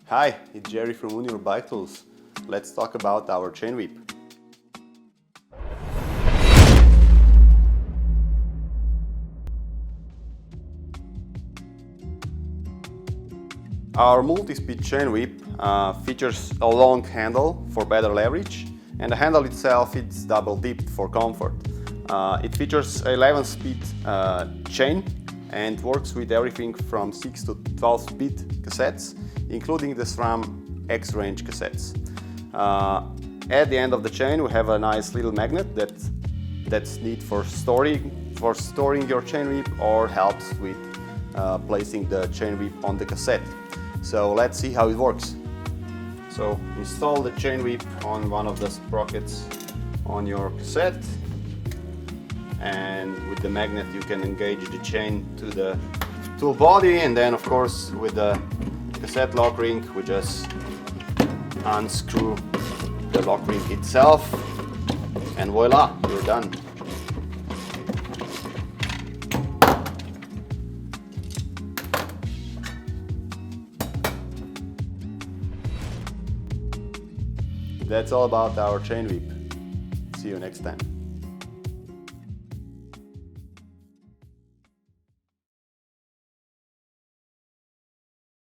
Hi, it's Jerry from Unior Bike Tools. Let's talk about our chain whip. Our multi-speed chain whip features a long handle for better leverage, and the handle itself is double dipped for comfort. It features 11-speed chain and works with everything from 6 to 12-speed cassettes, including the SRAM X-range cassettes. At the end of the chain we have a nice little magnet that's neat for storing your chain whip, or helps with placing the chain whip on the cassette. So let's see how it works. So install the chain whip on one of the sprockets on your cassette, and with the magnet you can engage the chain to the tool body, and then of course with the cassette lock ring we just unscrew the lock ring itself, and voila, you're done. That's all about our chain whip. See you next time.